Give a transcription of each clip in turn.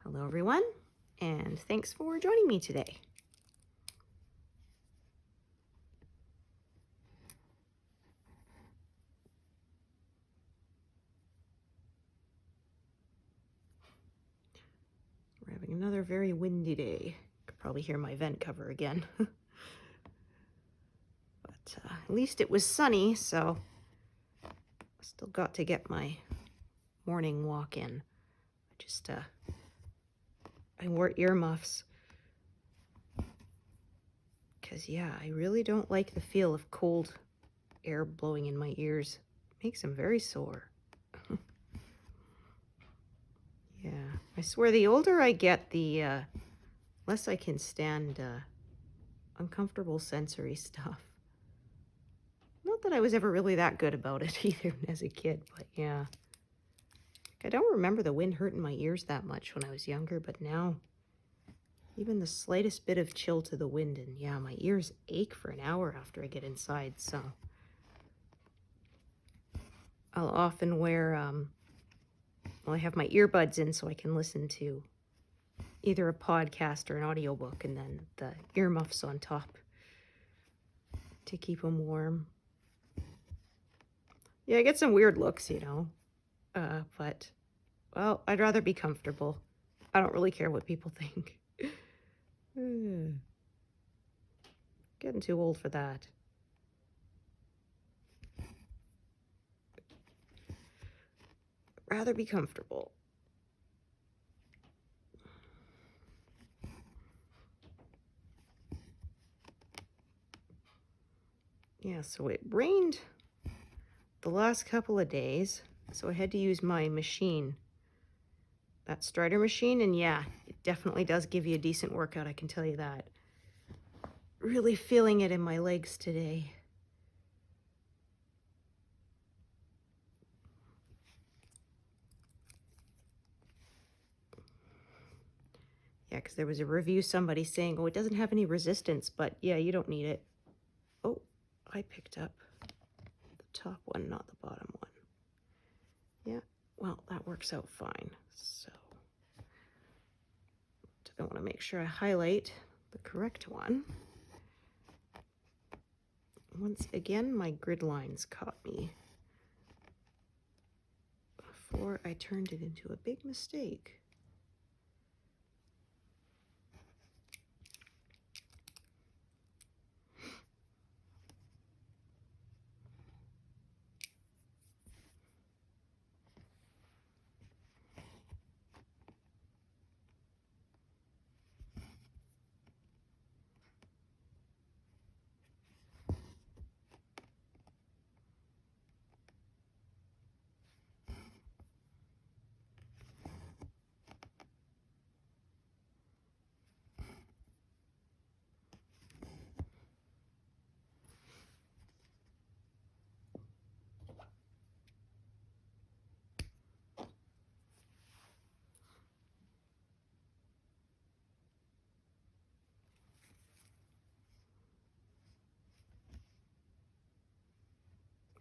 Hello everyone, and thanks for joining me today. We're having another very windy day. You could probably hear my vent cover again. But at least it was sunny, so I still got to get my morning walk in. I wore earmuffs because, yeah, I really don't like the feel of cold air blowing in my ears. It makes them very sore. Yeah, I swear the older I get, the less I can stand uncomfortable sensory stuff. Not that I was ever really that good about it either as a kid, but yeah. I don't remember the wind hurting my ears that much when I was younger, but now even the slightest bit of chill to the wind, and yeah, my ears ache for an hour after I get inside, so I'll often wear, I have my earbuds in so I can listen to either a podcast or an audiobook, and then the earmuffs on top to keep them warm. Yeah, I get some weird looks, but, well, I'd rather be comfortable. I don't really care what people think. Getting too old for that. Rather be comfortable. Yeah, so it rained the last couple of days, so I had to use my machine, that Strider machine, and yeah, it definitely does give you a decent workout, I can tell you that. Really feeling it in my legs today. Yeah, because there was a review, somebody saying, oh, it doesn't have any resistance, but yeah, you don't need it. Oh, I picked up the top one, not the bottom one. Yeah, well, that works out fine. So I want to make sure I highlight the correct one. Once again, my grid lines caught me before I turned it into a big mistake.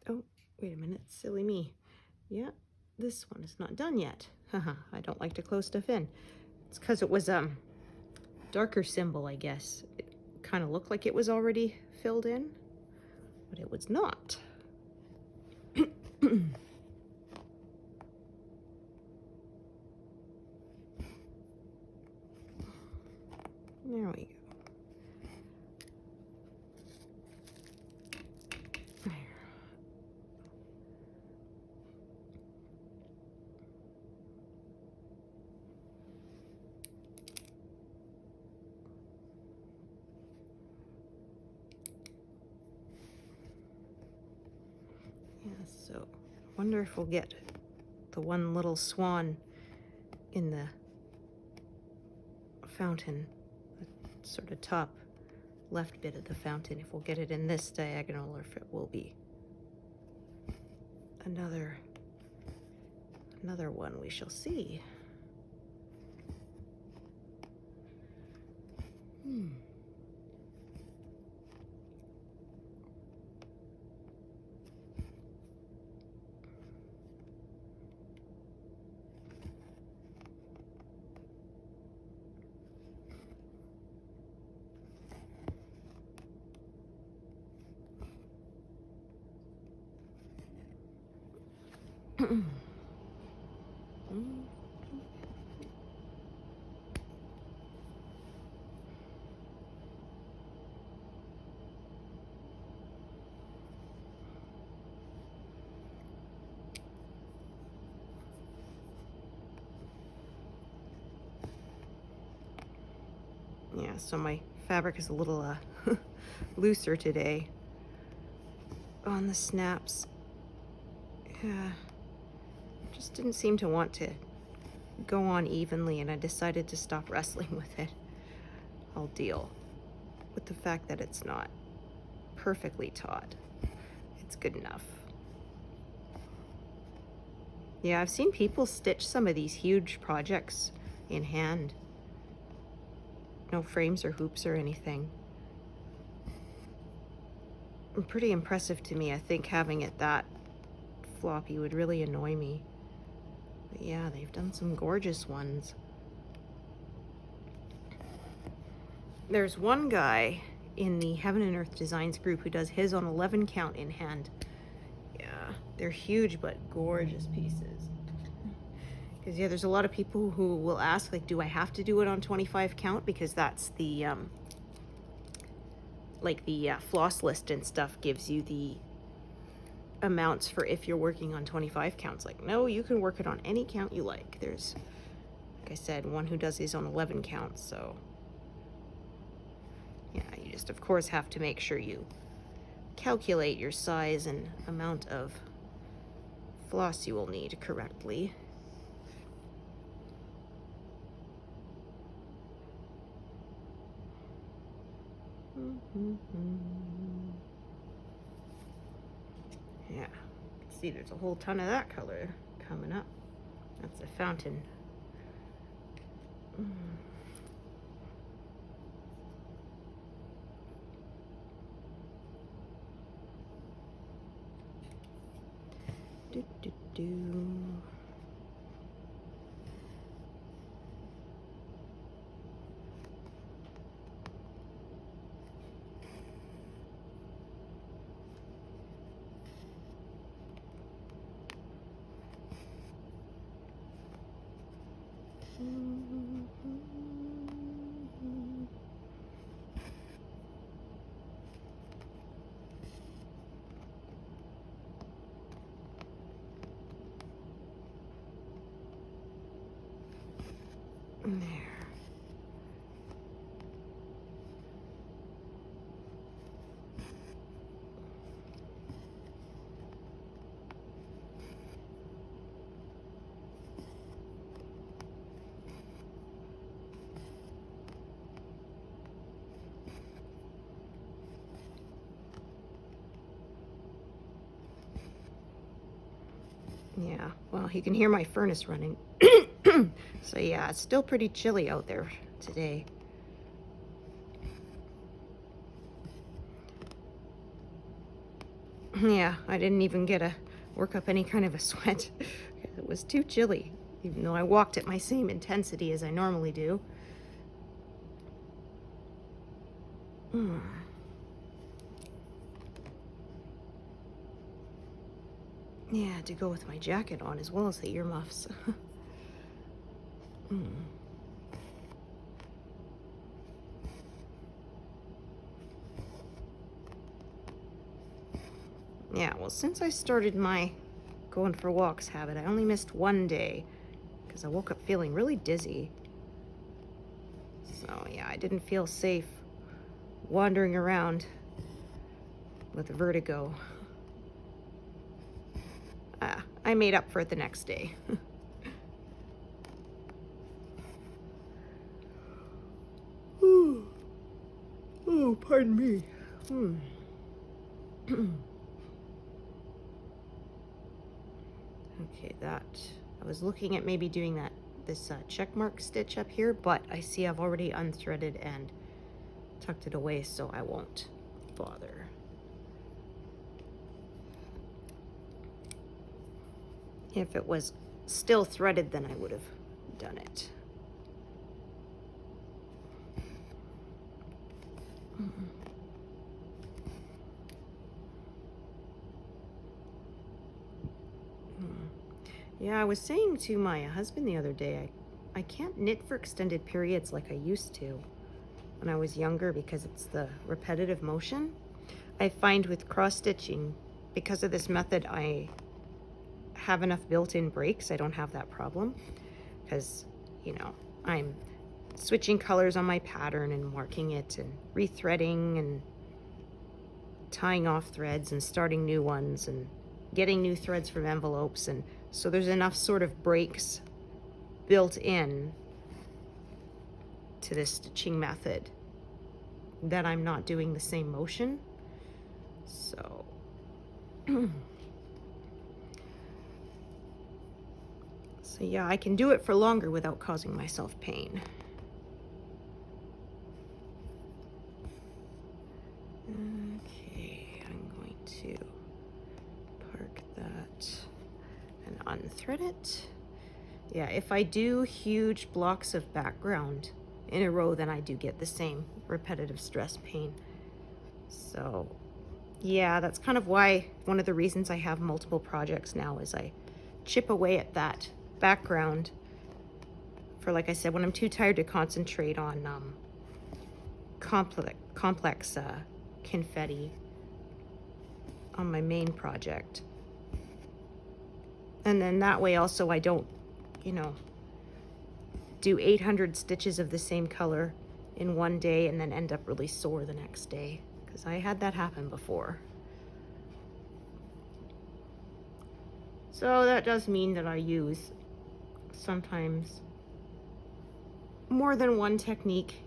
Oh, wait a minute, silly me. Yeah, this one is not done yet. Haha, I don't like to close stuff in. It's because it was darker symbol, I guess. It kind of looked like it was already filled in, but it was not. There we go. Yeah, so I wonder if we'll get the one little swan in the fountain, the sort of top left bit of the fountain, if we'll get it in this diagonal or if it will be another one. We shall see. Yeah, so my fabric is a little looser today on the snaps. Yeah, just didn't seem to want to go on evenly, and I decided to stop wrestling with it. I'll deal with the fact that it's not perfectly taut. It's good enough. Yeah, I've seen people stitch some of these huge projects in hand. No frames or hoops or anything. Pretty impressive to me. I think having it that floppy would really annoy me. But yeah, they've done some gorgeous ones. There's one guy in the Heaven and Earth Designs group who does his on 11 count in hand. Yeah, they're huge but gorgeous pieces. Because yeah, there's a lot of people who will ask, like, do I have to do it on 25 count? Because that's the like the floss list and stuff gives you the amounts for if you're working on 25 counts. Like, no, you can work it on any count you like. There's, like I said, one who does his on 11 counts, so yeah, you just of course have to make sure you calculate your size and amount of floss you will need correctly. Yeah, see, there's a whole ton of that color coming up. That's a fountain. Do, do, do. There. Yeah, well, you can hear my furnace running. So yeah, it's still pretty chilly out there today. Yeah, I didn't even get to work up any kind of a sweat. It was too chilly, even though I walked at my same intensity as I normally do. Yeah, to go with my jacket on as well as the earmuffs. Yeah, well, since I started my going for walks habit, I only missed one day because I woke up feeling really dizzy. So yeah, I didn't feel safe wandering around with vertigo. I made up for it the next day. Oh, pardon me. Okay, that, I was looking at maybe doing this check mark stitch up here, but I see I've already unthreaded and tucked it away, so I won't bother. If it was still threaded, then I would have done it. Yeah, I was saying to my husband the other day, I can't knit for extended periods like I used to when I was younger because it's the repetitive motion. I find with cross stitching, because of this method, I have enough built-in breaks. I don't have that problem because, you know, I'm switching colors on my pattern and marking it and rethreading and tying off threads and starting new ones and getting new threads from envelopes. And so there's enough sort of breaks built in to this stitching method that I'm not doing the same motion. So so yeah, I can do it for longer without causing myself pain. Okay, I'm going to park that and unthread it. Yeah, if I do huge blocks of background in a row, then I do get the same repetitive stress pain. So yeah, that's kind of why one of the reasons I have multiple projects now is I chip away at that background for, like I said, when I'm too tired to concentrate on complex confetti on my main project. And then that way also I don't, you know, do 800 stitches of the same color in one day and then end up really sore the next day, because I had that happen before. So that does mean that I use sometimes more than one technique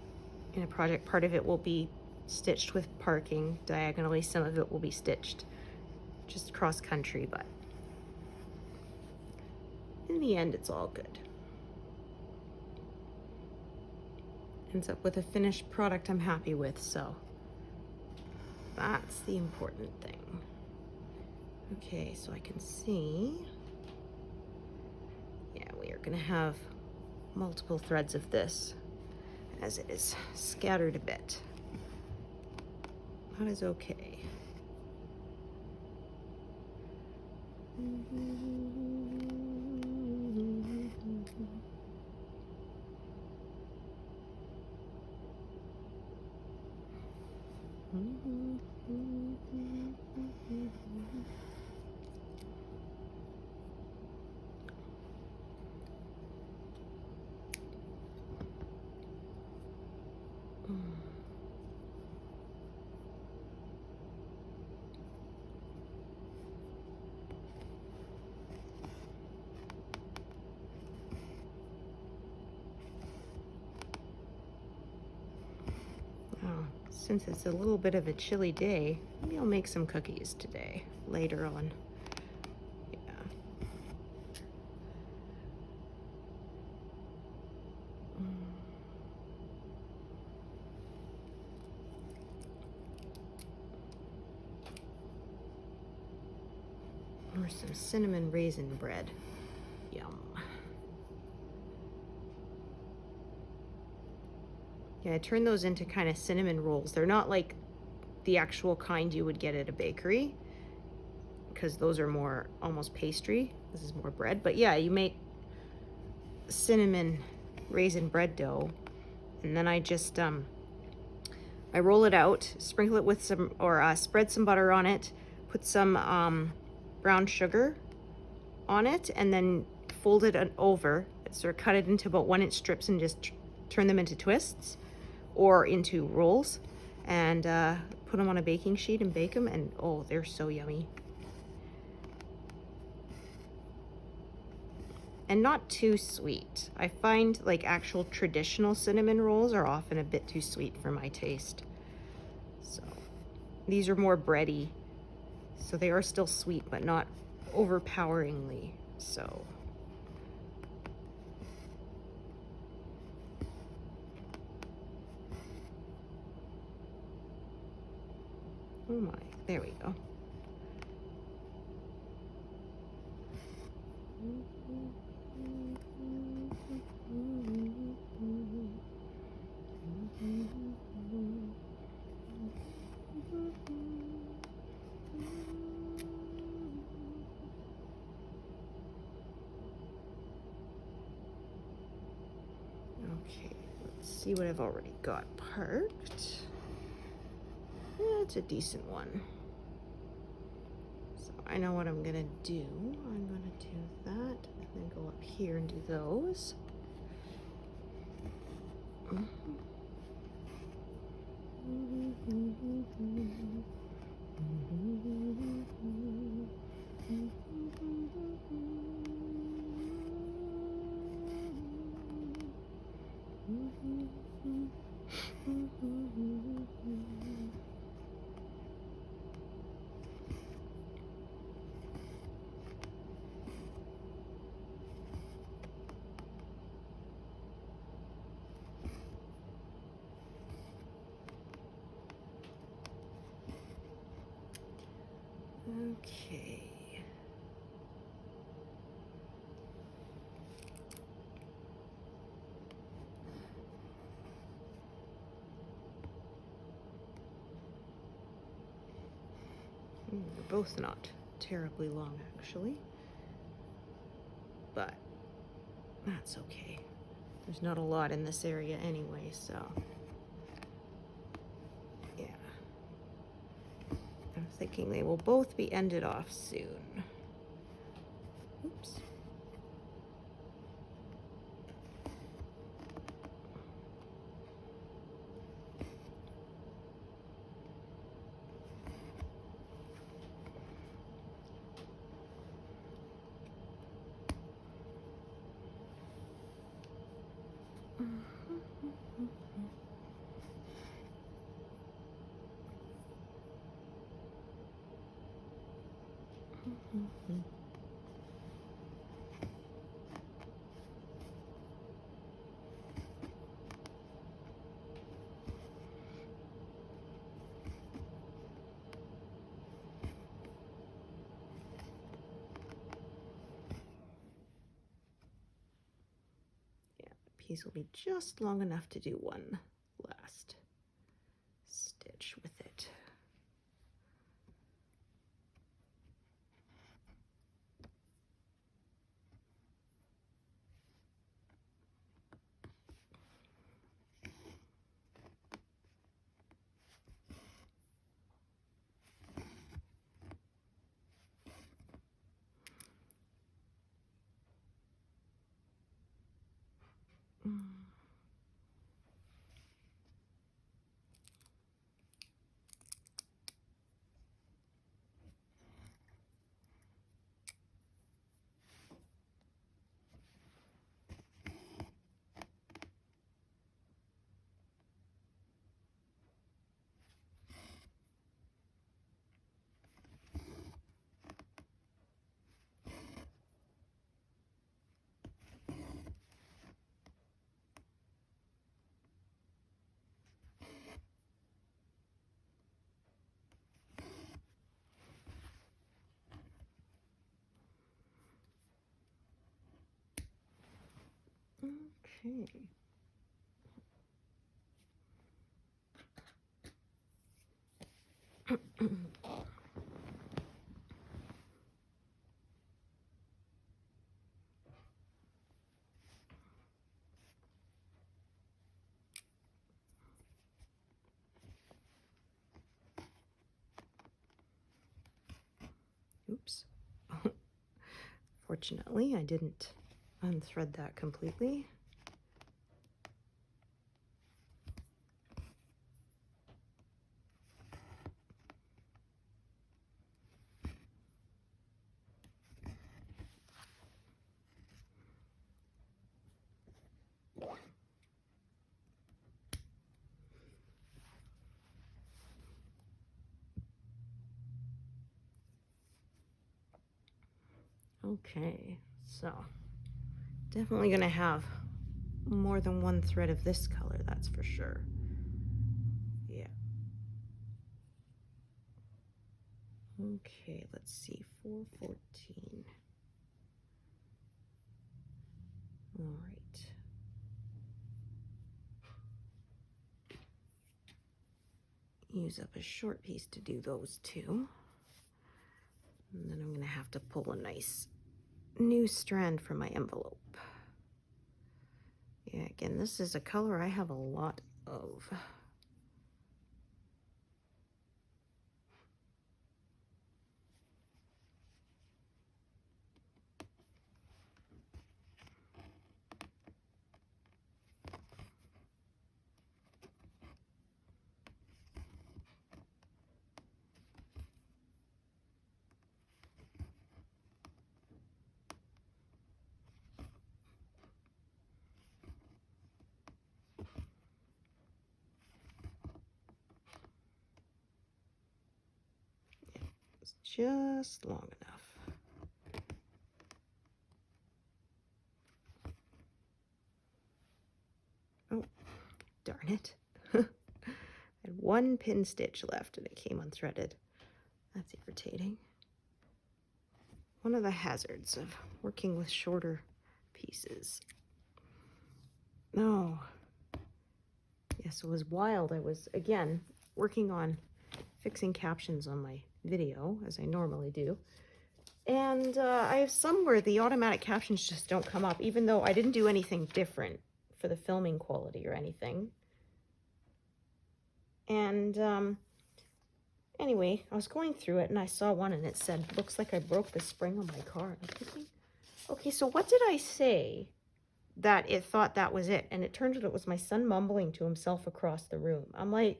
in a project. Part of it will be stitched with parking diagonally, some of it will be stitched just cross country, but in the end it's all good. Ends up with a finished product I'm happy with, so that's the important thing. Okay, so I can see, yeah, we are gonna have multiple threads of this as it is scattered a bit. That is okay. Oh, since it's a little bit of a chilly day, maybe I'll make some cookies today, later on. Yeah. Or some cinnamon raisin bread. Yum. Yeah, I turn those into kind of cinnamon rolls. They're not like the actual kind you would get at a bakery, because those are more almost pastry. This is more bread. But yeah, you make cinnamon raisin bread dough, and then I just I roll it out, sprinkle it with some, or spread some butter on it, put some brown sugar on it, and then fold it over. Sort of cut it into about 1-inch strips and just turn them into twists or into rolls, and put them on a baking sheet and bake them, and oh, they're so yummy. And not too sweet. I find like actual traditional cinnamon rolls are often a bit too sweet for my taste. So these are more bready. So they are still sweet, but not overpoweringly so. Oh my, there we go. Okay, let's see what I've already got parked. Yeah, it's a decent one. So I know what I'm gonna do. I'm gonna do that and then go up here and do those. Okay. They're both not terribly long, actually. But that's okay. There's not a lot in this area anyway, so yeah. I'm thinking they will both be ended off soon. Oops. Piece will be just long enough to do one last stitch with it. Okay. Oops. Fortunately, I didn't unthread that completely. Okay, so definitely gonna have more than one thread of this color, that's for sure. Yeah. Okay, let's see, 414. All right. Use up a short piece to do those two. And then I'm gonna have to pull a nice new strand from my envelope. Yeah, Yeah, again, this is a color I have a lot of. It's just long enough. Oh, darn it. I had one pin stitch left and it came unthreaded. That's irritating. One of the hazards of working with shorter pieces. No. Yes, it was wild. I was, again, working on fixing captions on my video, as I normally do. And I have some where the automatic captions just don't come up, even though I didn't do anything different for the filming quality or anything. And anyway, I was going through it and I saw one and it said, looks like I broke the spring on my car. And I'm thinking, okay, so what did I say that it thought that was it? And it turned out it was my son mumbling to himself across the room. I'm like,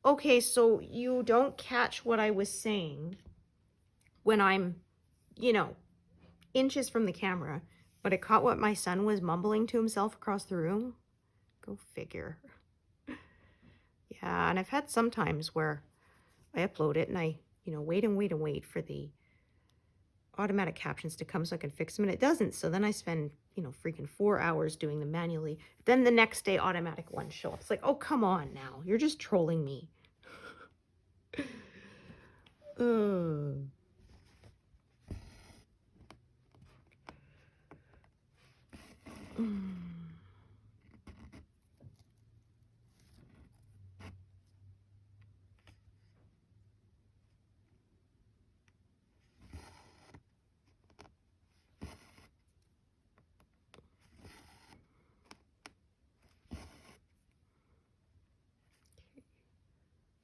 okay, so you don't catch what I was saying when I'm, you know, inches from the camera, but it caught what my son was mumbling to himself across the room? Go figure. Yeah, and I've had some times where I upload it and I, you know, wait and wait and wait for the automatic captions to come so I can fix them, and it doesn't. So then I spend, you know, freaking 4 hours doing them manually. Then the next day, automatic ones show up. It's like, oh, come on now. You're just trolling me.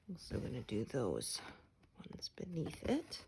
Also going to do those ones beneath it.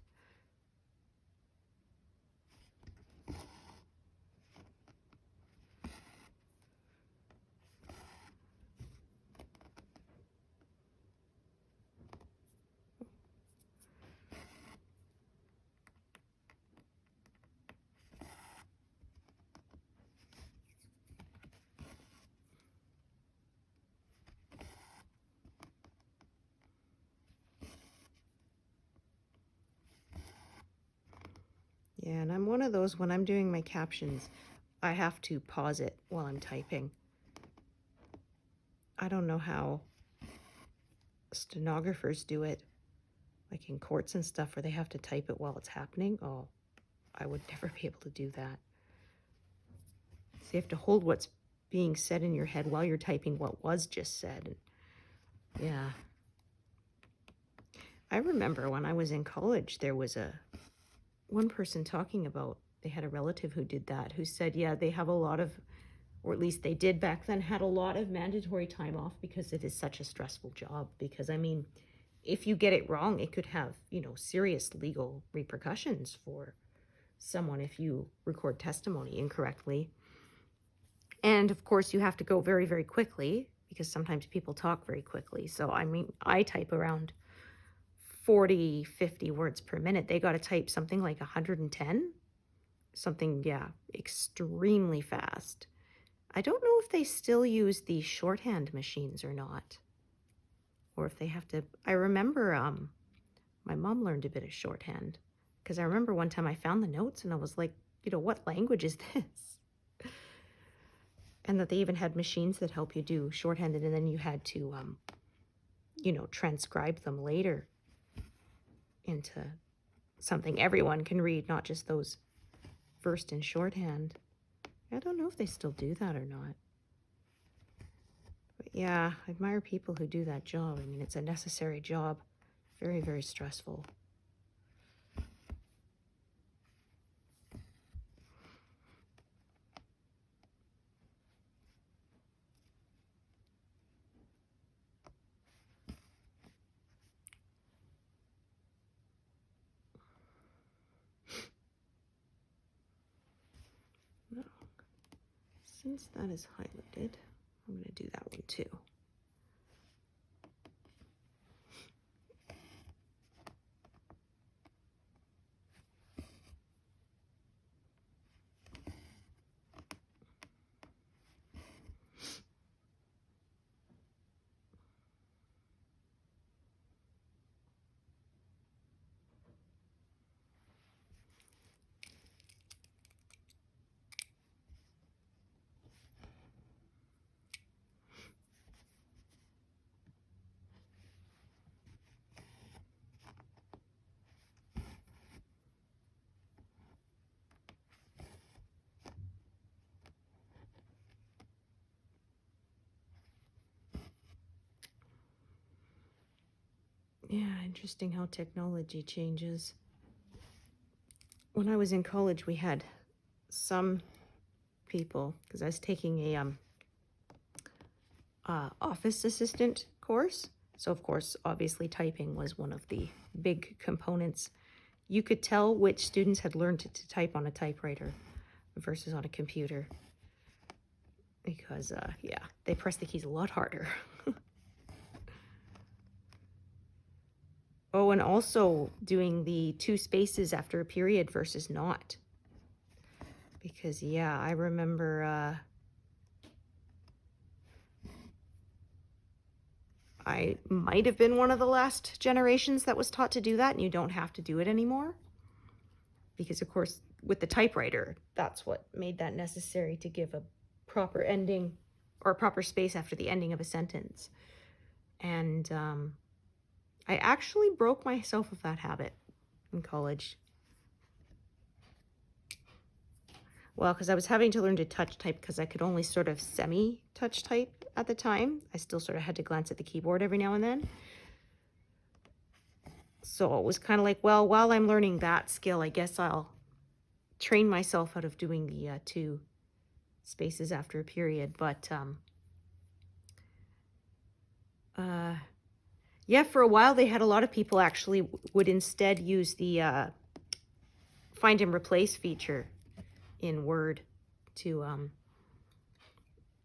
Yeah, and I'm one of those, when I'm doing my captions, I have to pause it while I'm typing. I don't know how stenographers do it, like in courts and stuff where they have to type it while it's happening. Oh, I would never be able to do that. So you have to hold what's being said in your head while you're typing what was just said. Yeah. I remember when I was in college, there was one person talking about, they had a relative who did that, who said, yeah, they have a lot of, or at least they did back then, had a lot of mandatory time off because it is such a stressful job. Because, I mean, if you get it wrong, it could have, you know, serious legal repercussions for someone if you record testimony incorrectly. And of course, you have to go very, very quickly because sometimes people talk very quickly. So, I mean, I type around 40, 50 words per minute. They got to type something like 110. Something, yeah, extremely fast. I don't know if they still use the shorthand machines or not. Or if they have to. I remember my mom learned a bit of shorthand. Because I remember one time I found the notes and I was like, you know, what language is this? And that they even had machines that help you do shorthanded, and then you had to, you know, transcribe them later into something everyone can read, not just those versed in shorthand. I don't know if they still do that or not. But yeah, I admire people who do that job. I mean, it's a necessary job. Very, very stressful. Since that is highlighted, I'm going to do that one too. Yeah, interesting how technology changes. When I was in college, we had some people, because I was taking a office assistant course. So of course, obviously typing was one of the big components. You could tell which students had learned to type on a typewriter versus on a computer. Because, yeah, they press the keys a lot harder. Oh, and also doing the 2 spaces after a period versus not. Because, yeah, I remember I might have been one of the last generations that was taught to do that, and you don't have to do it anymore. Because, of course, with the typewriter, that's what made that necessary, to give a proper ending or a proper space after the ending of a sentence. And I actually broke myself of that habit in college. Well, because I was having to learn to touch type because I could only sort of semi-touch type at the time. I still sort of had to glance at the keyboard every now and then. So it was kind of like, well, while I'm learning that skill, I guess I'll train myself out of doing the 2 spaces after a period. But yeah, for a while they had a lot of people actually would instead use the find and replace feature in Word to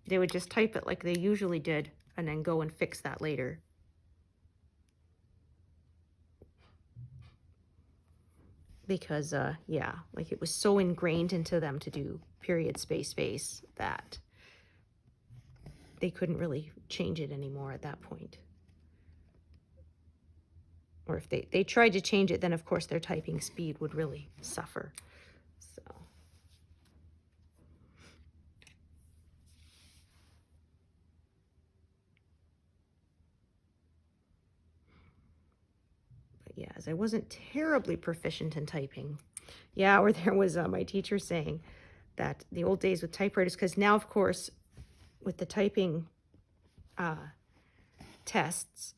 they would just type it like they usually did and then go and fix that later. Because yeah, like it was so ingrained into them to do period space space that they couldn't really change it anymore at that point. Or if they tried to change it, then of course their typing speed would really suffer. So but yeah, as I wasn't terribly proficient in typing. Yeah, or there was my teacher saying that the old days with typewriters, because now of course with the typing tests,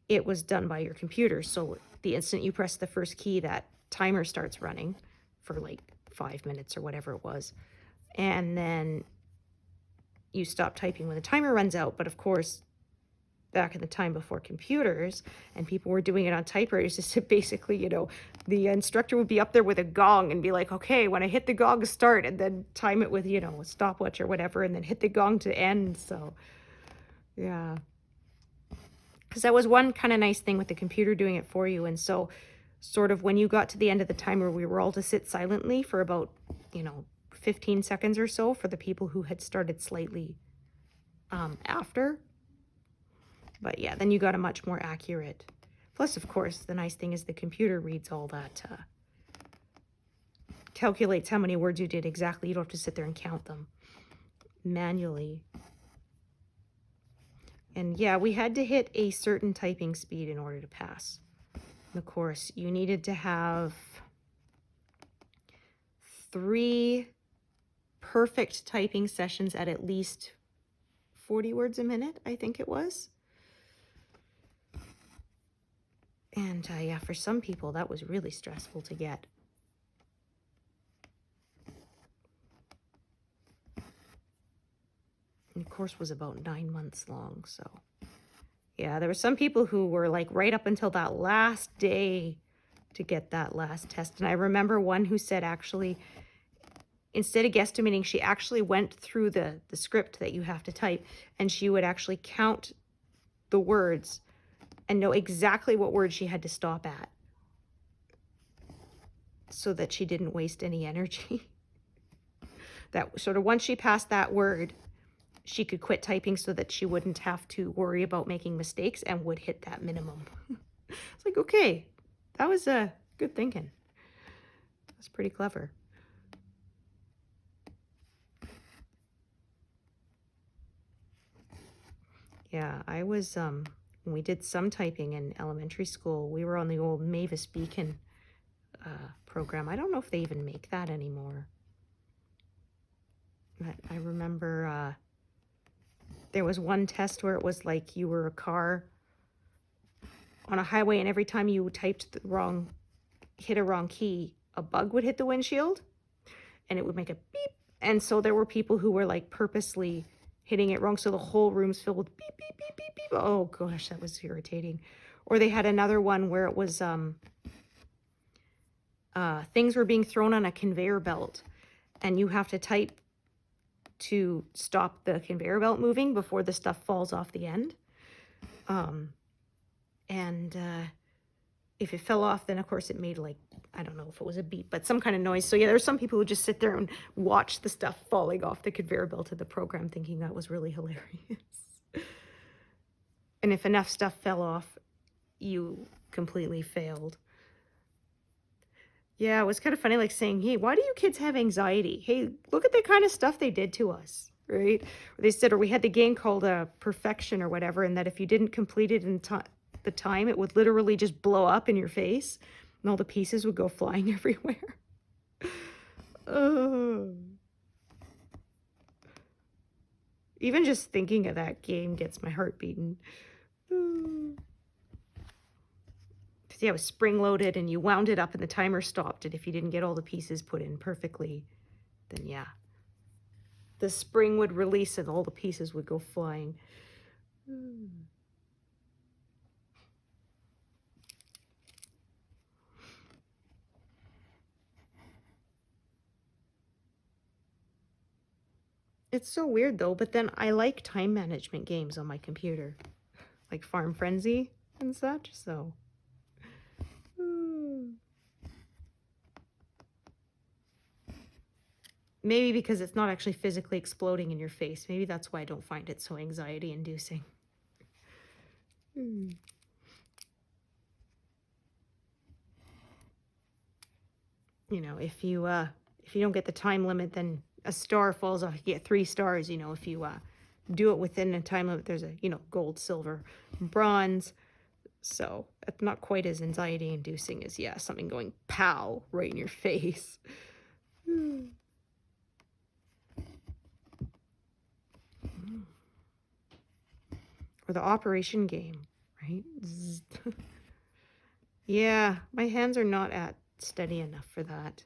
it was done by your computer. So the instant you press the first key, that timer starts running for like 5 minutes or whatever it was. And then you stop typing when the timer runs out. But of course, back in the time before computers and people were doing it on typewriters, is basically, you know, the instructor would be up there with a gong and be like, okay, when I hit the gong, start, and then time it with, you know, a stopwatch or whatever, and then hit the gong to end. So yeah. Because that was one kind of nice thing with the computer doing it for you. And so sort of when you got to the end of the timer, we were all to sit silently for about, you know, 15 seconds or so for the people who had started slightly after. But yeah, then you got a much more accurate. Plus, of course, the nice thing is the computer reads all that, calculates how many words you did exactly. You don't have to sit there and count them manually. And yeah, we had to hit a certain typing speed in order to pass the course. You needed to have 3 perfect typing sessions at least 40 words a minute, I think it was. And yeah, for some people, that was really stressful to get. And the course was about 9 months long, so yeah, there were some people who were like right up until that last day to get that last test. And I remember one who said actually instead of guesstimating, she actually went through the script that you have to type, and she would actually count the words and know exactly what word she had to stop at so that she didn't waste any energy. That sort of, once she passed that word, she could quit typing so that she wouldn't have to worry about making mistakes and would hit that minimum. It's like, okay, that was good thinking. That's pretty clever. Yeah, I was, when we did some typing in elementary school, we were on the old Mavis Beacon program. I don't know if they even make that anymore. But I remember there was one test where it was like you were a car on a highway, and every time you typed hit a wrong key, a bug would hit the windshield and it would make a beep. And so there were people who were like purposely hitting it wrong, so the whole room's filled with beep, beep, beep, beep, beep. Oh gosh, that was irritating. Or they had another one where it was things were being thrown on a conveyor belt, and you have to type to stop the conveyor belt moving before the stuff falls off the end. If it fell off, then of course it made like, I don't know if it was a beep, but some kind of noise. So yeah, there's some people who just sit there and watch the stuff falling off the conveyor belt of the program, thinking that was really hilarious. And if enough stuff fell off, you completely failed. Yeah, it was kind of funny, like saying, hey, why do you kids have anxiety? Hey, look at the kind of stuff they did to us, right? Or they said, or we had the game called Perfection or whatever, and that if you didn't complete it in the time, it would literally just blow up in your face, and all the pieces would go flying everywhere. Even just thinking of that game gets my heart beating. Yeah, it was spring-loaded, and you wound it up and the timer stopped, and if you didn't get all the pieces put in perfectly, then yeah, the spring would release and all the pieces would go flying. It's so weird though, but then I like time management games on my computer, like Farm Frenzy and such, so... Maybe because it's not actually physically exploding in your face. Maybe that's why I don't find it so anxiety-inducing. You know, if you don't get the time limit, then a star falls off. You get 3 stars. You know, if you do it within a time limit, there's a, you know, gold, silver, bronze. So it's not quite as anxiety-inducing as, yeah, something going pow right in your face. Or the Operation game, right? Yeah, my hands are not at steady enough for that.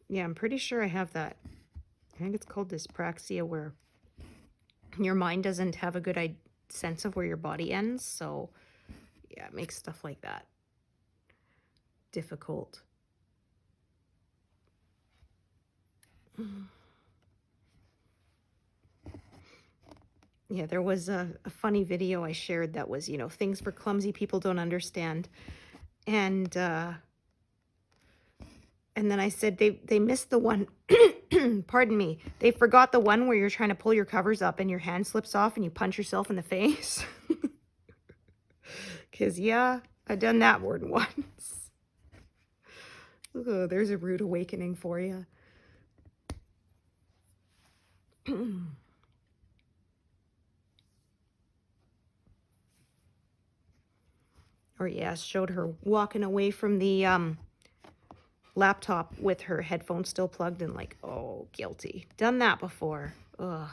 Yeah, I'm pretty sure I have that. I think it's called dyspraxia, where your mind doesn't have a good sense of where your body ends. So yeah, it makes stuff like that difficult. Yeah, there was a funny video I shared that was, you know, things for clumsy people don't understand. And then I said they missed the one, pardon me, they forgot the one where you're trying to pull your covers up and your hand slips off and you punch yourself in the face. Because, yeah, I've done that more than once. Oh, there's a rude awakening for you. Or yeah, showed her walking away from the laptop with her headphones still plugged in, like, oh, guilty. Done that before. Ugh.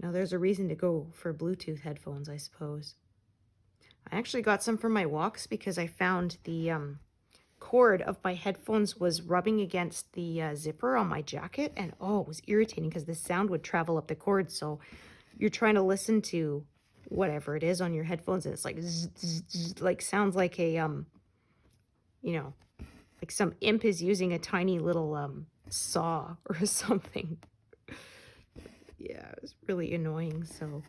Now there's a reason to go for Bluetooth headphones, I suppose. I actually got some for my walks because I found the cord of my headphones was rubbing against the zipper on my jacket, and oh, it was irritating because the sound would travel up the cord. So you're trying to listen to whatever it is on your headphones, and it's like zzz, zzz, zzz, like sounds like a you know, like some imp is using a tiny little saw or something. Yeah, it was really annoying. So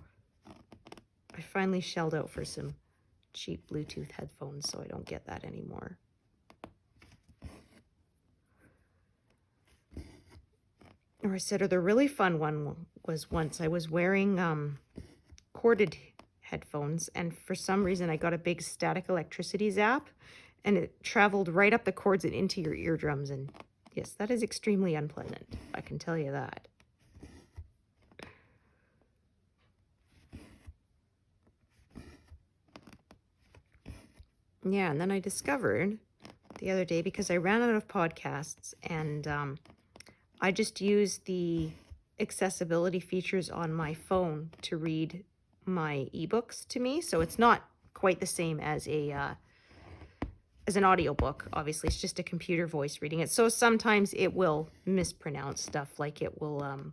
I finally shelled out for some cheap Bluetooth headphones so I don't get that anymore. Or I said, or the really fun one was once I was wearing corded headphones, and for some reason I got a big static electricity zap, and it traveled right up the cords and into your eardrums, and yes, that is extremely unpleasant, I can tell you that. Yeah, and then I discovered the other day, because I ran out of podcasts, and I just used the accessibility features on my phone to read my ebooks to me. So it's not quite the same as an audiobook. Obviously, it's just a computer voice reading it. So sometimes it will mispronounce stuff, like it will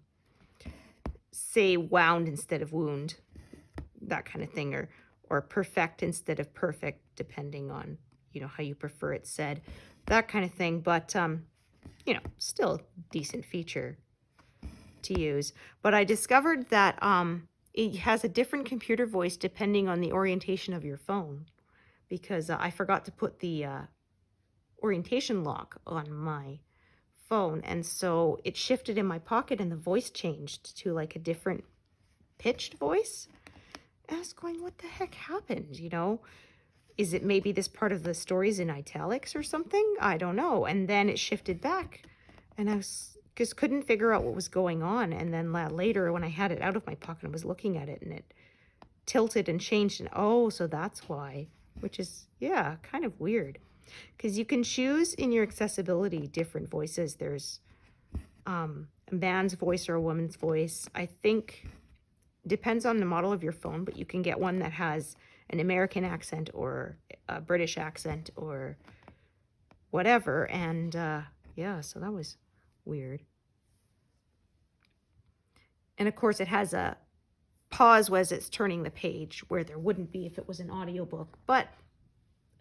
say wound instead of wound, that kind of thing, or perfect instead of perfect, depending on, how you prefer it said, that kind of thing. But still decent feature to use. But I discovered that it has a different computer voice depending on the orientation of your phone, because I forgot to put the orientation lock on my phone, and so it shifted in my pocket and the voice changed to like a different pitched voice. And I was going, what the heck happened? Is it maybe this part of the story's in italics or something? I don't know. And then it shifted back, and I just couldn't figure out what was going on. And then later, when I had it out of my pocket, I was looking at it, and it tilted and changed. And oh, so that's why, which is, yeah, kind of weird. Because you can choose in your accessibility different voices. There's a man's voice or a woman's voice. I think depends on the model of your phone, but you can get one that has an American accent or a British accent or whatever. And yeah, so that was weird. And of course, it has a pause as it's turning the page, where there wouldn't be if it was an audiobook. But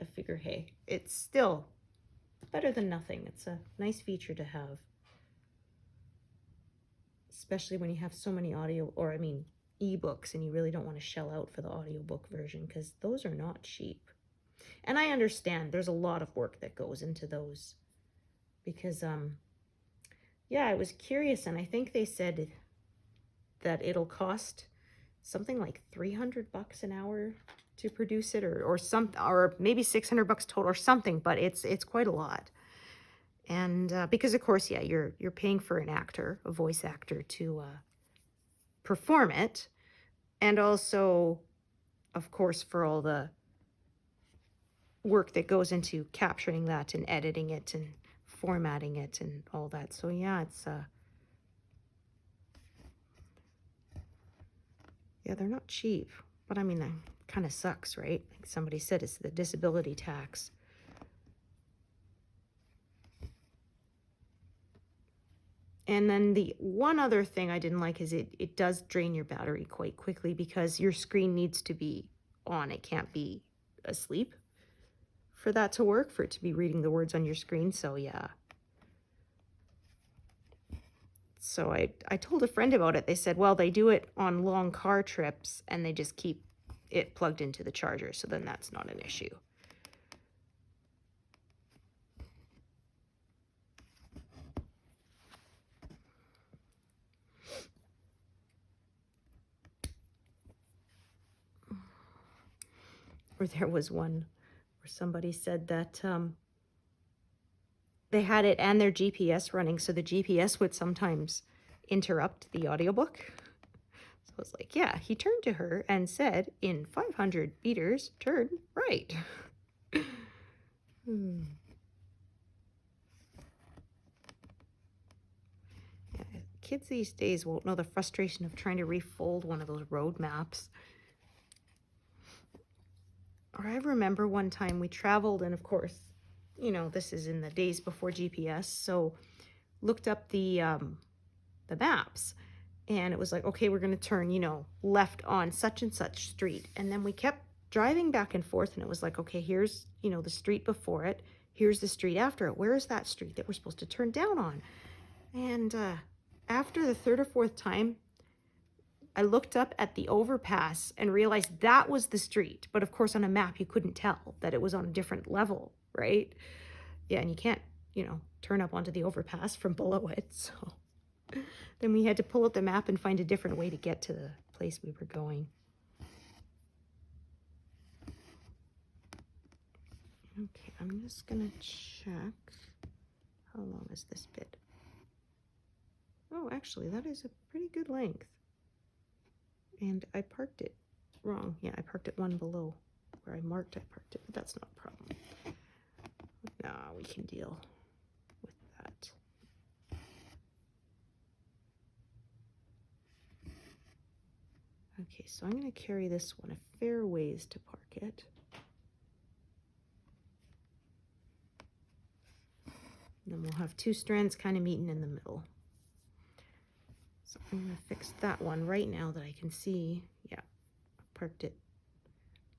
I figure, hey, it's still better than nothing. It's a nice feature to have, especially when you have so many ebooks, and you really don't want to shell out for the audiobook version, because those are not cheap. And I understand there's a lot of work that goes into those, because yeah, I was curious, and I think they said that it'll cost something like $300 an hour to produce it, or maybe $600 total or something, but it's quite a lot. And because of course, yeah, you're paying for an actor, a voice actor, to perform it, and also, of course, for all the work that goes into capturing that and editing it and formatting it and all that. So yeah, it's yeah, they're not cheap, but I mean, that kind of sucks, right? Like somebody said, it's the disability tax. And then the one other thing I didn't like is it does drain your battery quite quickly, because your screen needs to be on. It can't be asleep for that to work, for it to be reading the words on your screen. So yeah. So I told a friend about it. They said, well, they do it on long car trips, and they just keep it plugged into the charger. So then that's not an issue. Or there was one where somebody said that they had it and their GPS running, so the GPS would sometimes interrupt the audiobook. So I was like, yeah, he turned to her and said, in 500 meters, turn right. Yeah, kids these days won't know the frustration of trying to refold one of those road maps. Or I remember one time we traveled, and of course, this is in the days before GPS, so looked up the maps, And it was like, okay, we're going to turn, you know, left on such and such street. And then we kept driving back and forth, and it was like, okay, here's, you know, the street before it. Here's the street after it. Where is that street that we're supposed to turn down on? And after the third or fourth time, I looked up at the overpass and realized that was the street. But of course, on a map, you couldn't tell that it was on a different level, right? Yeah, and you can't, you know, turn up onto the overpass from below it. So then we had to pull out the map and find a different way to get to the place we were going. Okay, I'm just gonna check. How long is this bit? Oh, actually, that is a pretty good length. And I parked it wrong. Yeah, I parked it one below where I marked I parked it, but that's not a problem. Nah, we can deal with that. Okay, so I'm going to carry this one a fair ways to park it. And then we'll have two strands kind of meeting in the middle. So I'm going to fix that one right now that I can see. Yeah, I parked it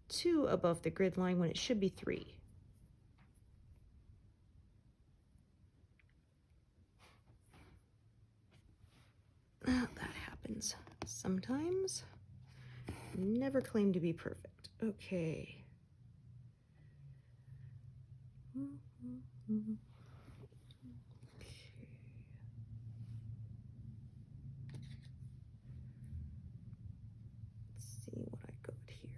2 above the grid line when it should be 3. That happens sometimes. Never claim to be perfect. Okay. See what I got here.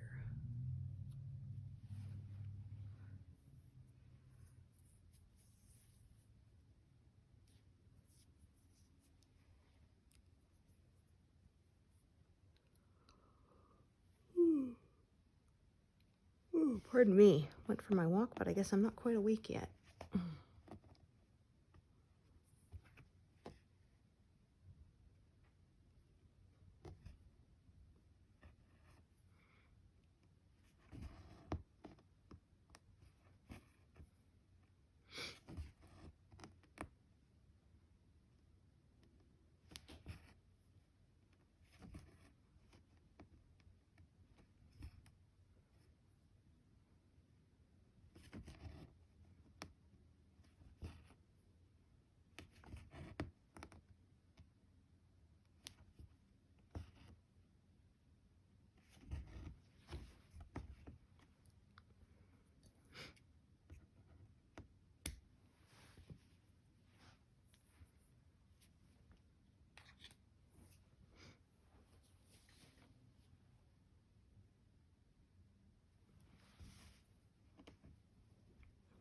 Ooh, pardon me. Went for my walk, but I guess I'm not quite awake yet.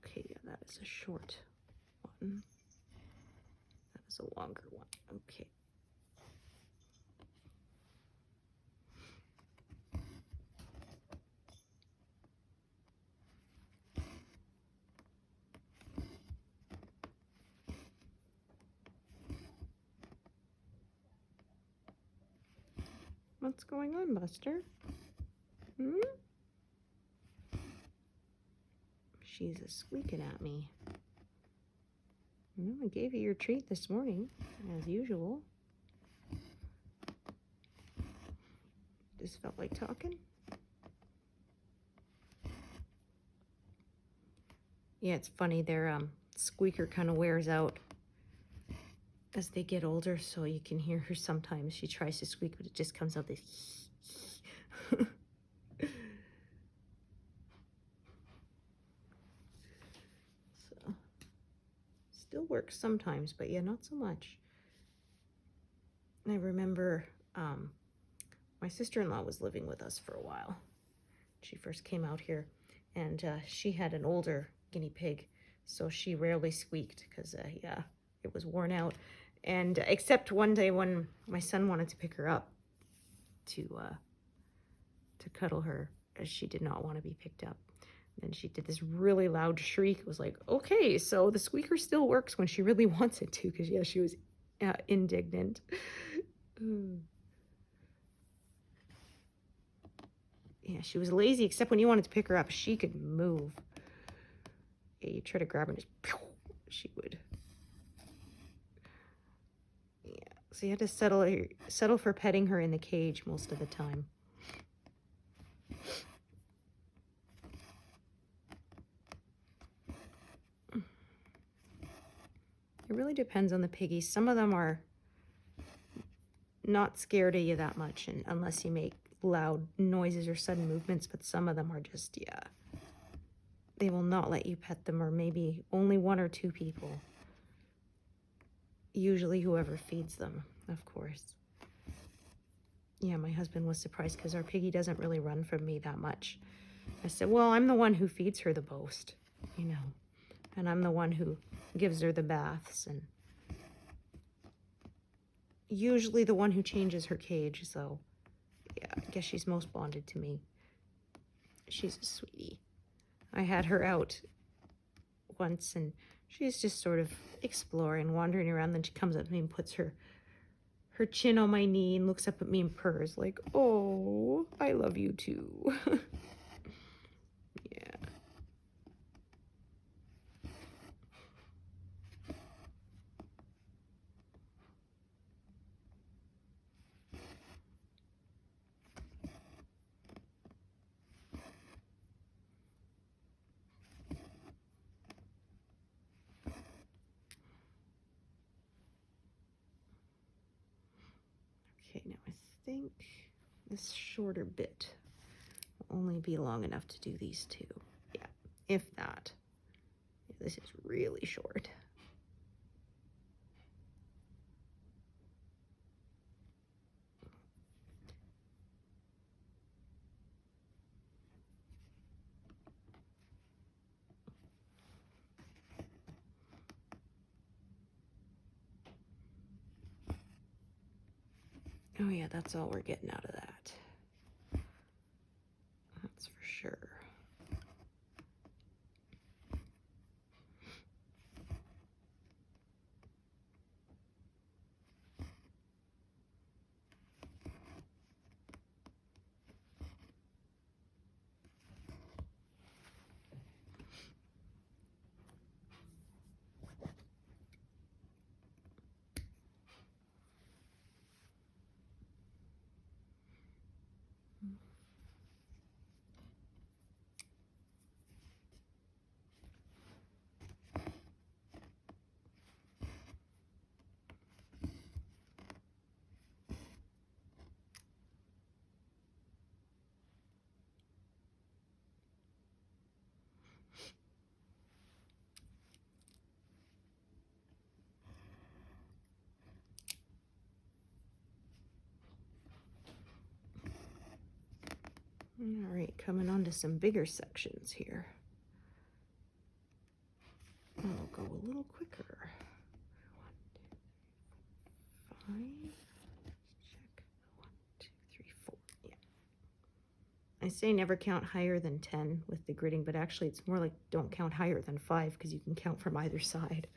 Okay, yeah, that is a short one. That is a longer one. Okay. What's going on, Buster? Hmm? She's squeaking at me. Well, I gave you your treat this morning, as usual. Just felt like talking. Yeah, it's funny. Their squeaker kind of wears out as they get older, so you can hear her sometimes. She tries to squeak, but it just comes out this. So, still works sometimes, but yeah, not so much. I remember my sister-in-law was living with us for a while. She first came out here, and she had an older guinea pig, so she rarely squeaked because, yeah, it was worn out. And except one day when my son wanted to pick her up to cuddle her, as she did not want to be picked up. And she did this really loud shriek. It was like, okay, so the squeaker still works when she really wants it to, because, yeah, she was indignant. Yeah, she was lazy, except when you wanted to pick her up, she could move. Yeah, you try to grab her and just, she would. Yeah, so So you had to settle for petting her in the cage most of the time. It really depends on the piggies. Some of them are not scared of you that much, and unless you make loud noises or sudden movements, but some of them are just, yeah, they will not let you pet them, or maybe only one or two people. Usually whoever feeds them, of course. Yeah, my husband was surprised because our piggy doesn't really run from me that much. I said, well, I'm the one who feeds her the most, you know, and I'm the one who gives her the baths, and usually the one who changes her cage, so yeah, I guess she's most bonded to me. She's a sweetie. I had her out once, and she's just sort of exploring, wandering around, then she comes up to me and puts her chin on my knee and looks up at me and purrs like, oh, I love you too. Yeah. Okay, now I think this shorter bit will only be long enough to do these two. Yeah, if that. This is really short. Oh yeah, that's all we're getting out of that. That's for sure. All right, coming on to some bigger sections here. I'll go a little quicker. 1, 2, 5. Check. 1, 2, 3, 4. Yeah. I say never count higher than 10 with the gridding, but actually it's more like don't count higher than 5 because you can count from either side.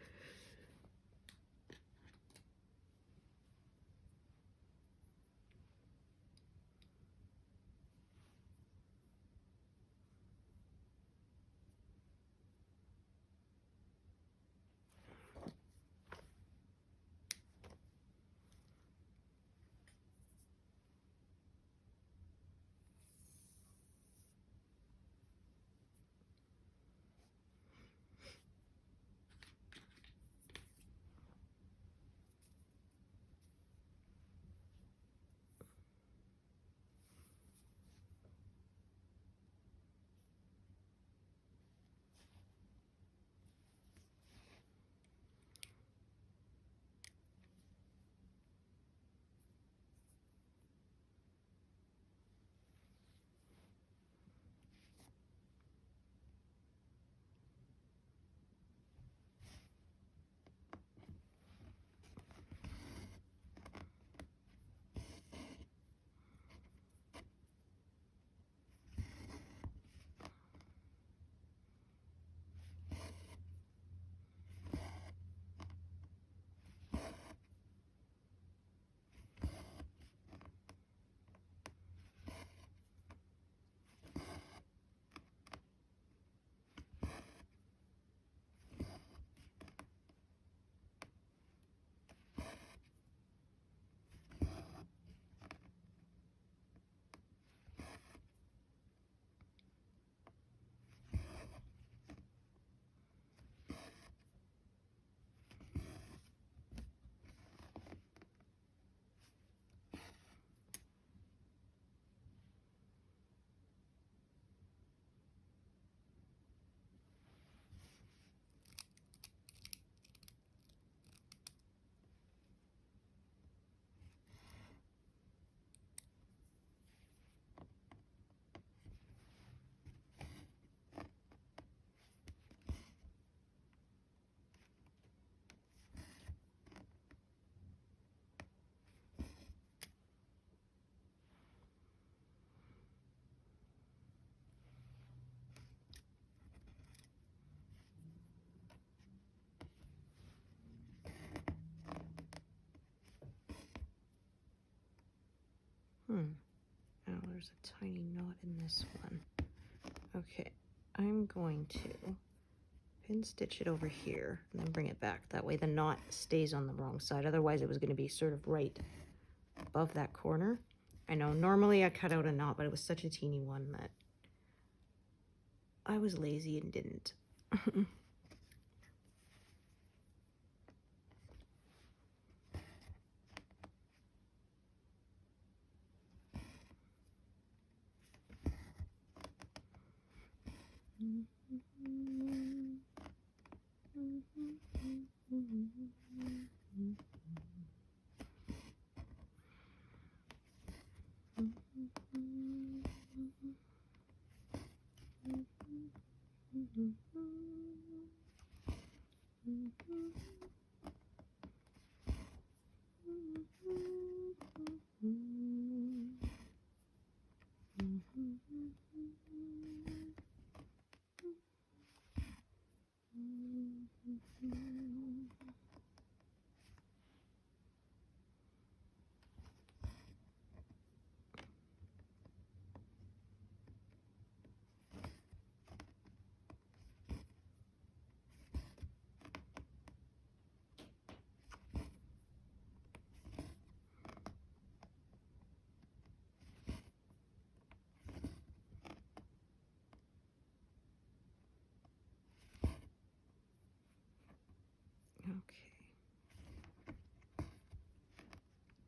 Oh, there's a tiny knot in this one. Okay, I'm going to pin stitch it over here and then bring it back. That way the knot stays on the wrong side. Otherwise it was going to be sort of right above that corner. I know normally I cut out a knot, but it was such a teeny one that I was lazy and didn't. Okay.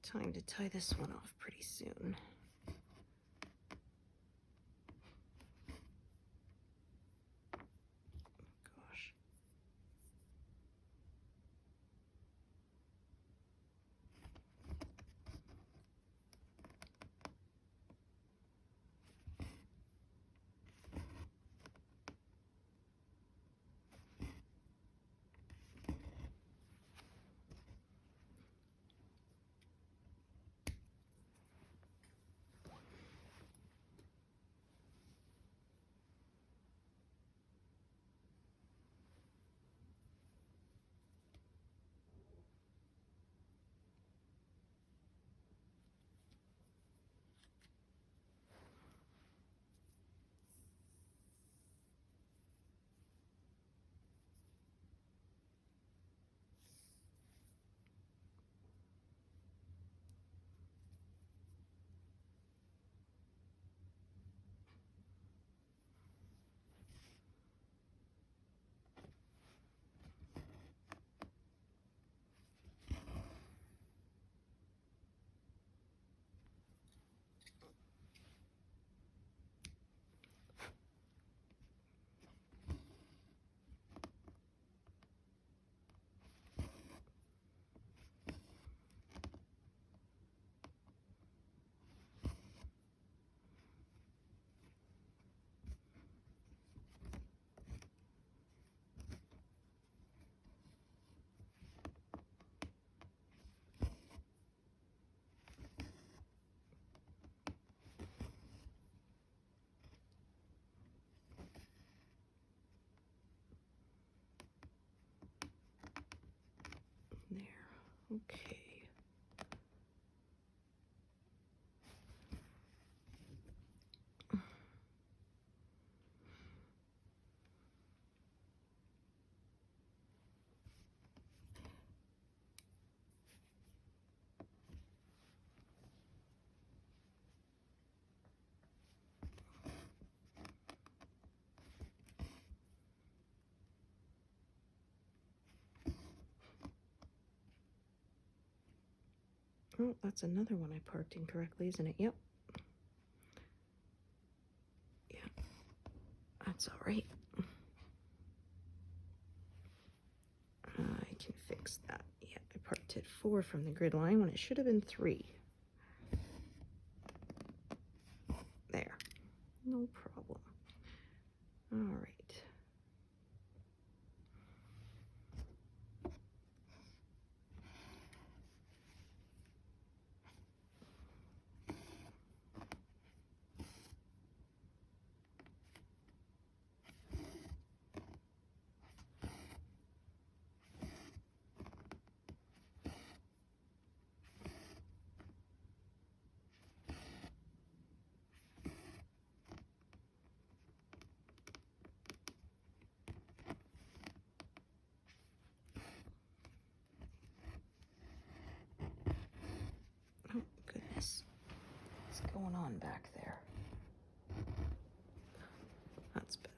Time to tie this one off pretty soon. Gosh. There. Okay. Oh, that's another one I parked incorrectly, isn't it? Yep. Yeah, that's all right. I can fix that. Yeah, I parked it 4 from the grid line when it should have been 3. There. No problem. All right. going on back there? That's better.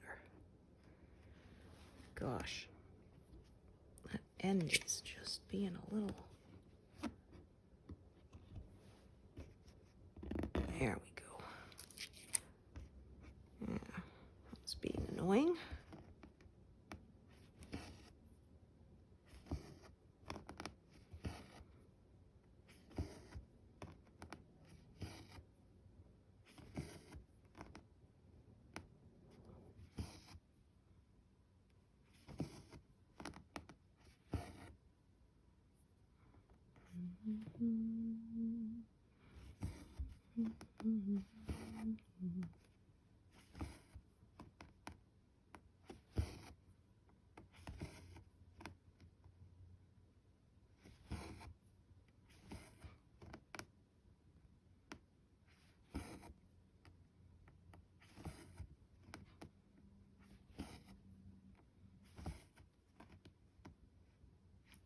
Gosh. That end is just being a little... There we go. Yeah, that's being annoying.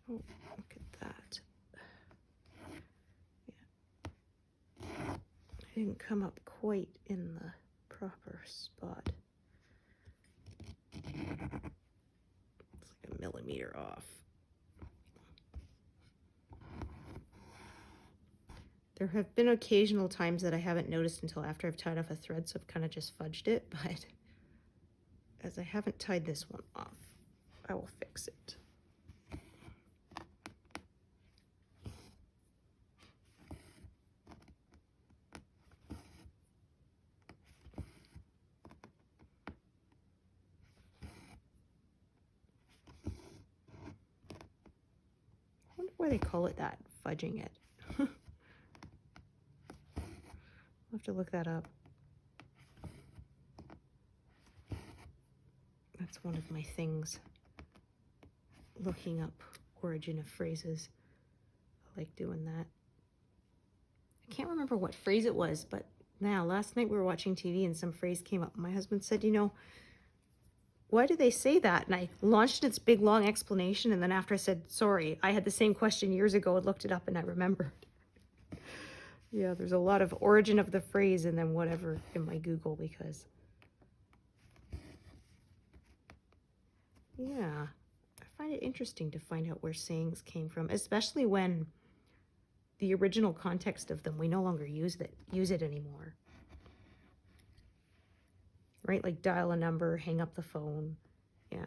Oh, look at that. Yeah. I didn't come up quite in the proper spot. It's like a millimeter off. There have been occasional times that I haven't noticed until after I've tied off a thread, so I've kind of just fudged it, but as I haven't tied this one off, I will fix it. I wonder why they call it that, fudging it. I'll have to look that up. That's one of my things. Looking up origin of phrases. I like doing that. I can't remember what phrase it was, but now last night we were watching TV and some phrase came up. My husband said, you know, why do they say that? And I launched its big long explanation, and then after I said, sorry, I had the same question years ago and looked it up and I remembered. Yeah, there's a lot of origin of the phrase and then whatever in my Google because... Yeah, I find it interesting to find out where sayings came from, especially when the original context of them, we no longer use it anymore. Right? Like dial a number, hang up the phone. Yeah.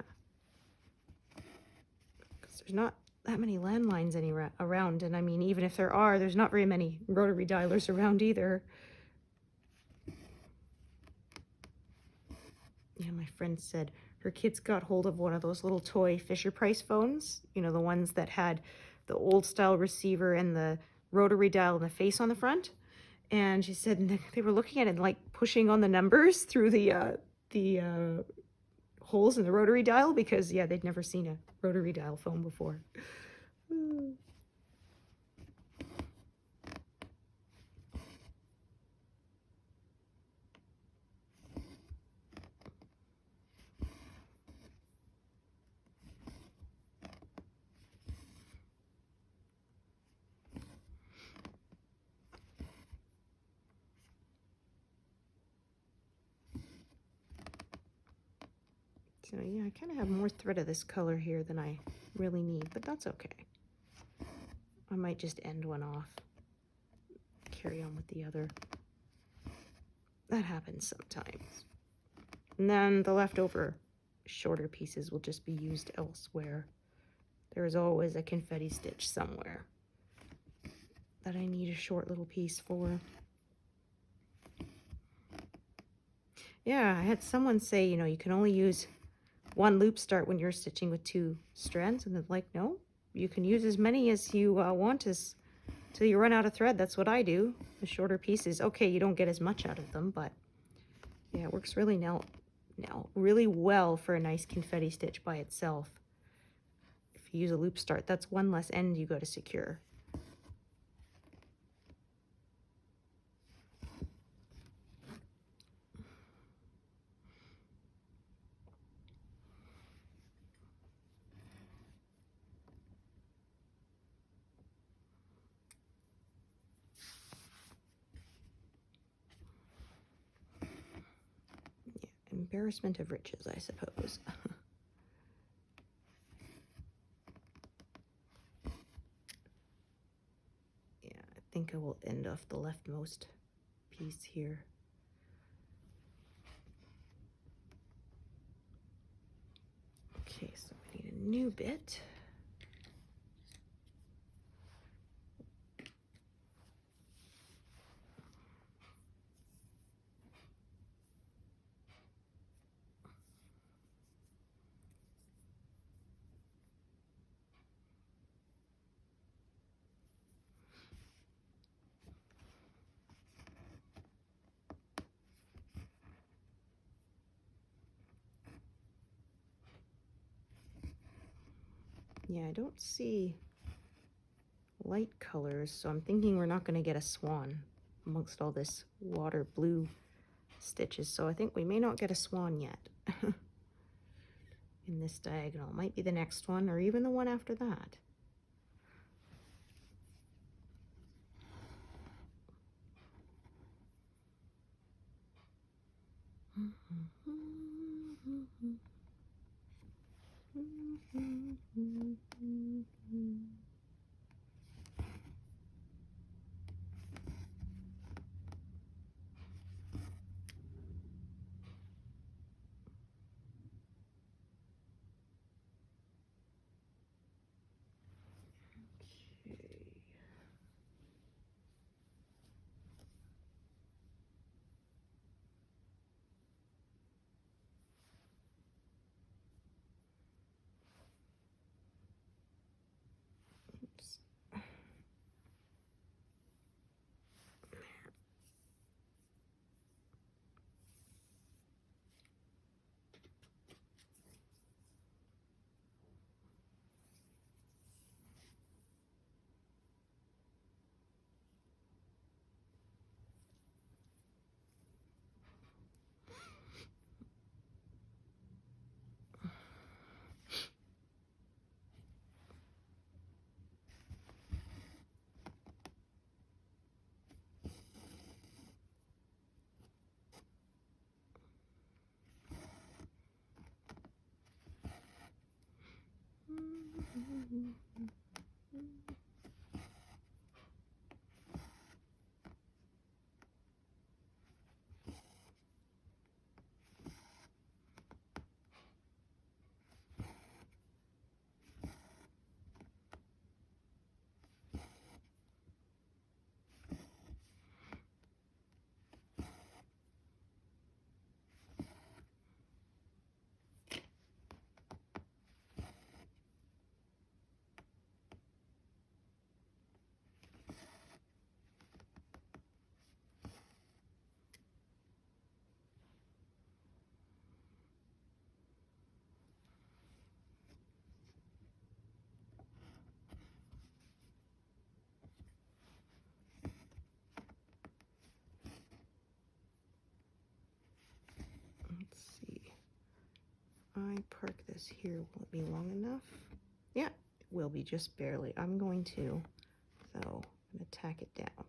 Because there's not that many landlines around. And I mean, even if there are, there's not very many rotary dialers around either. Yeah, my friend said her kids got hold of one of those little toy Fisher-Price phones. You know, the ones that had the old style receiver and the rotary dial and the face on the front. And she said they were looking at it and like pushing on the numbers through the holes in the rotary dial because, yeah, they'd never seen a rotary dial phone before. So yeah, I kind of have more thread of this color here than I really need, but that's okay. I might just end one off, carry on with the other. That happens sometimes. And then the leftover shorter pieces will just be used elsewhere. There is always a confetti stitch somewhere that I need a short little piece for. Yeah, I had someone say, you know, you can only use one loop start when you're stitching with 2 strands, and they're like, no, you can use as many as you want till you run out of thread. That's what I do. The shorter pieces, okay, you don't get as much out of them, but yeah, it works really really well for a nice confetti stitch by itself. If you use a loop start, that's one less end you got to secure. embarrassment of riches, I suppose. Yeah, I think I will end off the leftmost piece here. Okay, so we need a new bit. Yeah, I don't see light colors, so I'm thinking we're not going to get a swan amongst all this water blue stitches, so I think we may not get a swan yet in this diagonal. Might be the next one or even the one after that. Let's see. I park this here. Will it be long enough? Yeah, it will be just barely. I'm going to tack it down.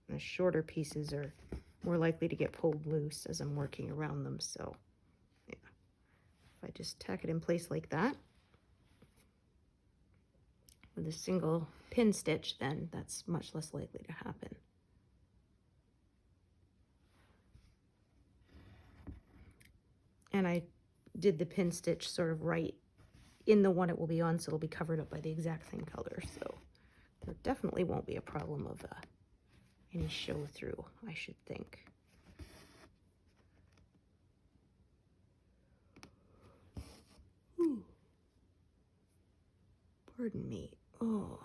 The shorter pieces are more likely to get pulled loose as I'm working around them, so yeah. If I just tack it in place like that with a single pin stitch, then that's much less likely to happen. And I did the pin stitch sort of right in the one it will be on, so it'll be covered up by the exact same color, so there definitely won't be a problem of any show through, I should think. Ooh. Pardon me. Oh.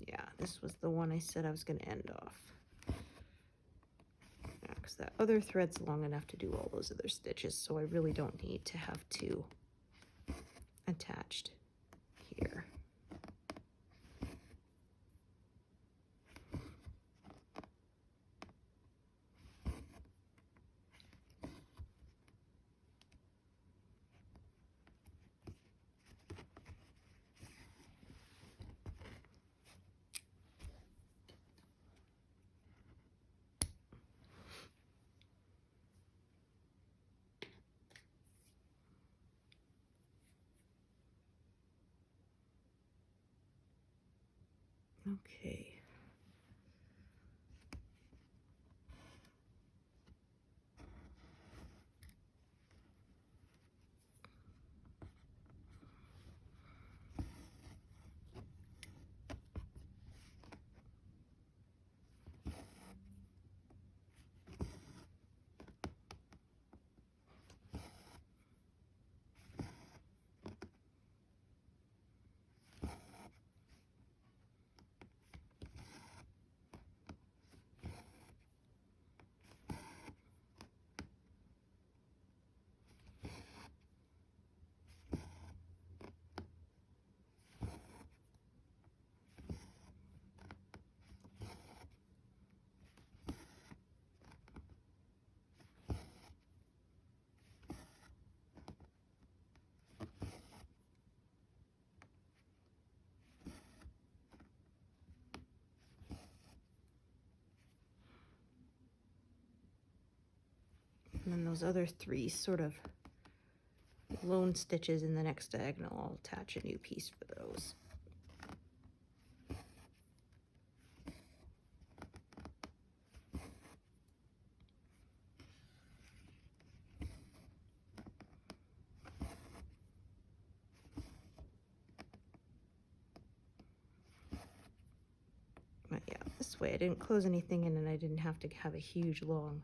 Yeah, this was the one I said I was going to end off. Yeah, because that other thread's long enough to do all those other stitches, so I really don't need to have two attached here. Okay. And then those other three sort of lone stitches in the next diagonal, I'll attach a new piece for those. But yeah, this way I didn't close anything in and I didn't have to have a huge long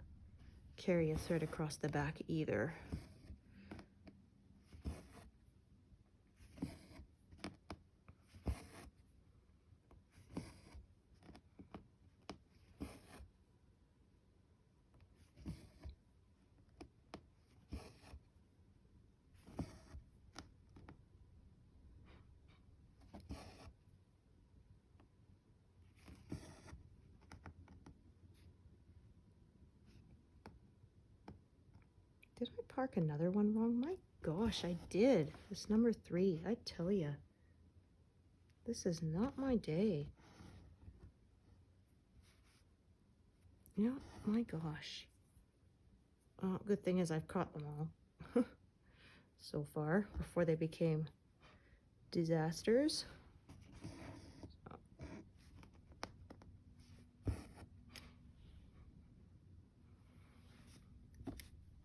carry a thread across the back either. Did I park another one wrong? My gosh, I did. This number 3, I tell ya. This is not my day. You know, my gosh. Good thing is I've caught them all so far before they became disasters.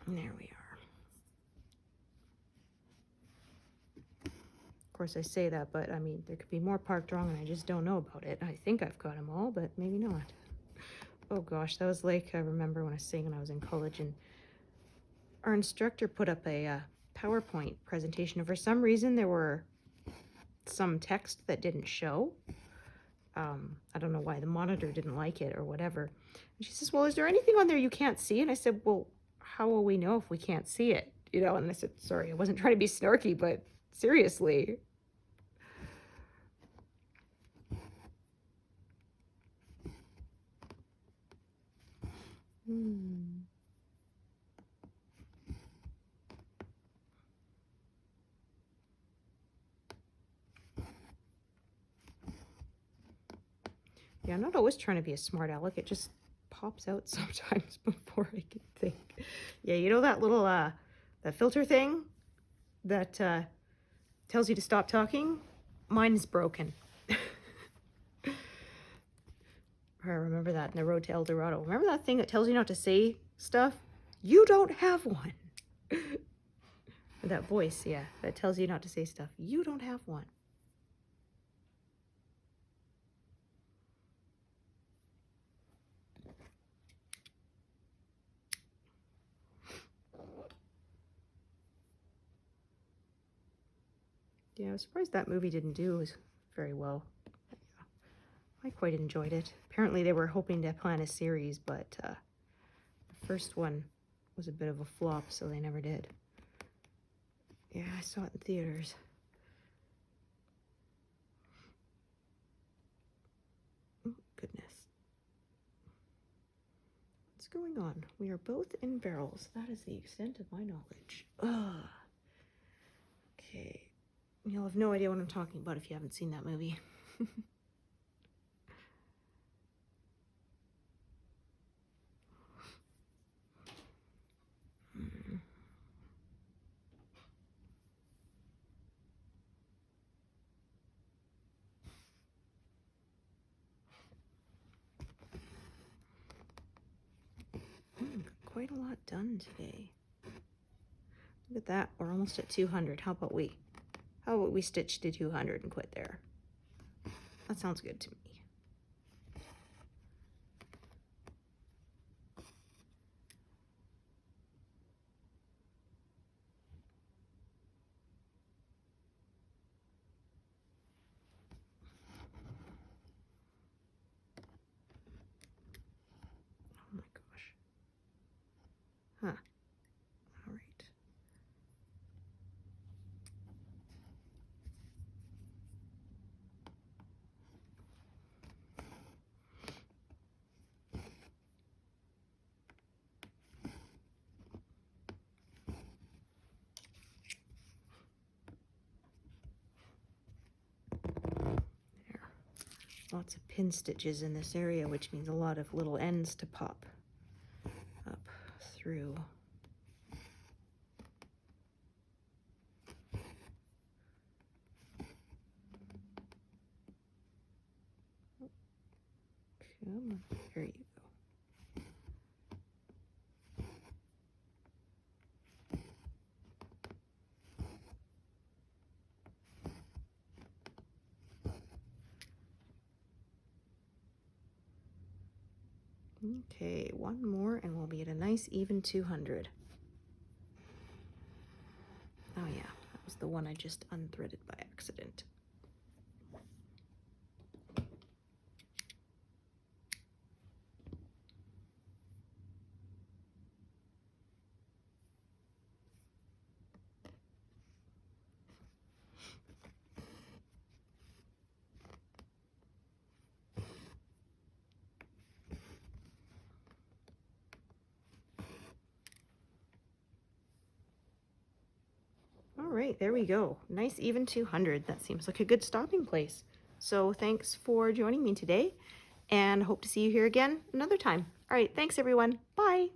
And there we are. Of course, I say that, but I mean, there could be more parked wrong and I just don't know about it. I think I've got them all, but maybe not. Oh gosh, that was like, I remember when I was saying when I was in college and our instructor put up a PowerPoint presentation. And for some reason, there were some text that didn't show. I don't know why the monitor didn't like it or whatever. And she says, well, is there anything on there you can't see? And I said, well, how will we know if we can't see it? You know, and I said, sorry, I wasn't trying to be snarky, but seriously. Yeah, I'm not always trying to be a smart aleck. It just pops out sometimes before I can think. Yeah, you know that little that filter thing that tells you to stop talking? Mine is broken. I remember that in the road to El Dorado. Remember that thing that tells you not to say stuff? You don't have one. That voice, yeah, that tells you not to say stuff. You don't have one. Yeah, I was surprised that movie didn't do very well. I quite enjoyed it. Apparently they were hoping to plan a series, but the first one was a bit of a flop, so they never did. Yeah, I saw it in theaters. Oh, goodness. What's going on? We are both in barrels. That is the extent of my knowledge. Ugh. Okay. You'll have no idea what I'm talking about if you haven't seen that movie. Got quite a lot done today. Look at that. We're almost at 200. How about we stitch to 200 and quit there? That sounds good to me. Oh my gosh. Huh. All right. There. Lots of pin stitches in this area, which means a lot of little ends to pop up through. Come on, there you go. Okay, one more and we'll be at a nice even 200. Oh yeah, that was the one I just unthreaded by accident. All right, there we go. Nice even 200. That seems like a good stopping place. So thanks for joining me today, and hope to see you here again another time. All right, thanks everyone. Bye.